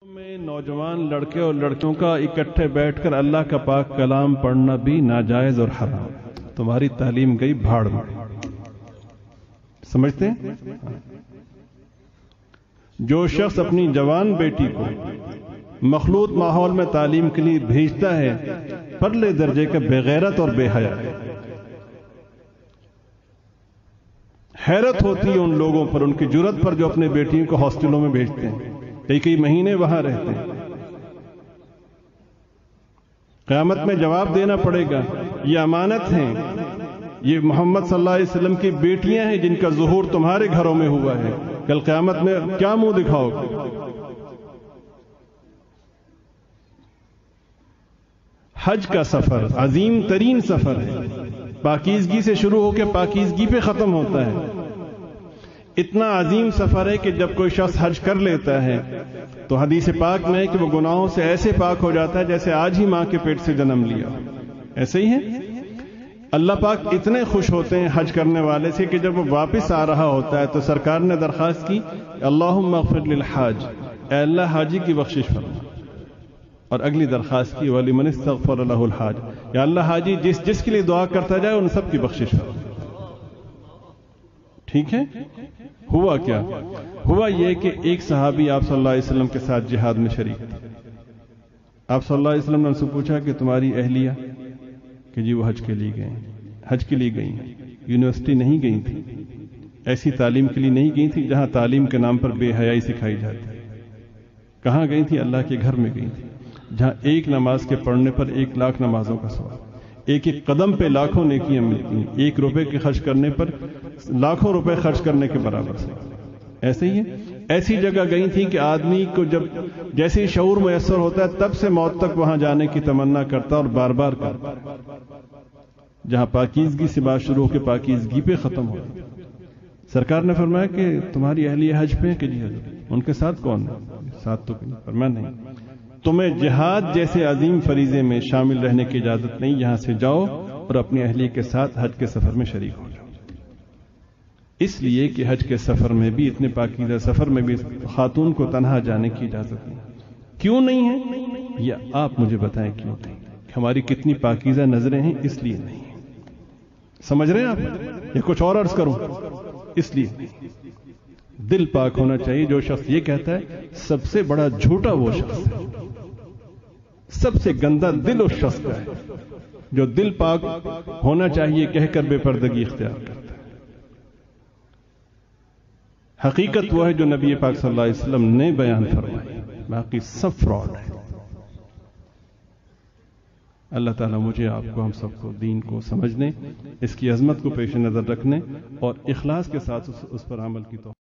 میں نوجوان لڑکے اور لڑکیوں کا اکٹھے بیٹھ کر اللہ کا پاک کلام پڑھنا بھی ناجائز اور حرام. تمہاری تعلیم گئی بھاڑ میں. سمجھتے ہیں؟ جو شخص اپنی جوان بیٹی کو مخلوط ماحول میں تعلیم کے لیے بھیجتا ہے پرلے درجے کا بے غیرت اور بے حیا ہے. حیرت ہوتی ہے ان لوگوں پر، ان کی جرت پر جو اپنے بیٹیوں کو ہاسٹلوں میں بھیجتے ہیں، کئی مہینے وہاں رہتے ہیں. قیامت میں جواب دینا پڑے گا. یہ امانت ہیں، یہ محمد صلی اللہ علیہ وسلم کی بیٹیاں ہیں جن کا ظہور تمہارے گھروں میں ہوا ہے. کل قیامت میں کیا منہ دکھاؤ گے؟ حج کا سفر عظیم ترین سفر ہے. پاکیزگی سے شروع ہو کے پاکیزگی پہ ختم ہوتا ہے. اتنا عظیم سفر ہے کہ جب کوئی شخص حج کر لیتا ہے تو حدیث پاک میں ہے کہ وہ گناہوں سے ایسے پاک ہو جاتا ہے جیسے آج ہی ماں کے پیٹ سے جنم لیا. ایسے ہی ہے. اللہ پاک اتنے خوش ہوتے ہیں حج کرنے والے سے کہ جب وہ واپس آ رہا ہوتا ہے تو سرکار نے درخواست کی اللہم اغفر للحاج، اے اللہ حاجی کی بخشش فرما. اور اگلی درخواست کی وَلِمَنِ اسْتَغْفَرَ لَهُ الْحَاجِ، یا اللہ حاجی جس کے لیے دعا کرتا جائے ان سب کی بخشش فرما. ٹھیک ہے؟ ہوا کیا؟ ہوا یہ کہ ایک صحابی آپ صلی اللہ علیہ وسلم کے ساتھ جہاد میں شریک تھے. آپ صلی اللہ علیہ وسلم نے ان سے پوچھا کہ تمہاری اہلیہ، کہ جی وہ حج کے لیے گئے ہیں. حج کے لیے گئی ہیں، یونیورسٹی نہیں گئی تھی، ایسی تعلیم کے لیے نہیں گئی تھی جہاں تعلیم کے نام پر بے حیائی سکھائی جاتی. کہاں گئی تھی؟ اللہ کے گھر میں گئی تھی، جہاں ایک نماز کے پڑھنے پر 1,00,000 نمازوں کا ثواب، ایک قدم پہ لاکھوں نیکیاں ملتی ہیں، 1 روپے کے خرچ کرنے پر لاکھوں روپے خرچ کرنے کے برابر سے. ایسے ہی ہے. ایسی جگہ گئی تھی کہ آدمی کو جب جیسے ہی شعور میسر ہوتا ہے تب سے موت تک وہاں جانے کی تمنا کرتا اور بار بار کرتا. جہاں پاکیزگی سے بات شروع ہو کے پاکیزگی پہ ختم ہو. سرکار نے فرمایا کہ تمہاری اہلیہ حج پہ، کہ جی حضرت. ان کے ساتھ کون ہے؟ ساتھ تو فرمایا نہیں. تمہیں جہاد جیسے عظیم فریضے میں شامل رہنے کی اجازت نہیں. یہاں سے جاؤ اور اپنی اہلیہ کے ساتھ حج کے سفر میں شریک ہو جاؤ. اس لیے کہ حج کے سفر میں بھی، اتنے پاکیزہ سفر میں بھی خاتون کو تنہا جانے کی اجازت نہیں. کیوں نہیں ہے؟ یا آپ مجھے بتائیں کیوں نہیں؟ ہماری کتنی پاکیزہ نظریں ہیں، اس لیے نہیں. سمجھ رہے ہیں آپ؟ یا کچھ اور عرض کروں؟ اس لیے دل پاک ہونا چاہیے. جو شخص یہ کہتا ہے سب سے بڑا جھوٹا وہ شخص ہے. سب سے گندا دل اس شخص کا ہے جو دل پاک ہونا چاہیے کہہ کر بے پردگی اختیار کرتا ہے. حقیقت وہ ہے جو نبی پاک صلی اللہ علیہ وسلم نے بیان فرمائی، باقی سب فراڈ ہے. اللہ تعالیٰ مجھے، آپ کو، ہم سب کو دین کو سمجھنے، اس کی عظمت کو پیش نظر رکھنے اور اخلاص کے ساتھ اس پر عمل کی توفیق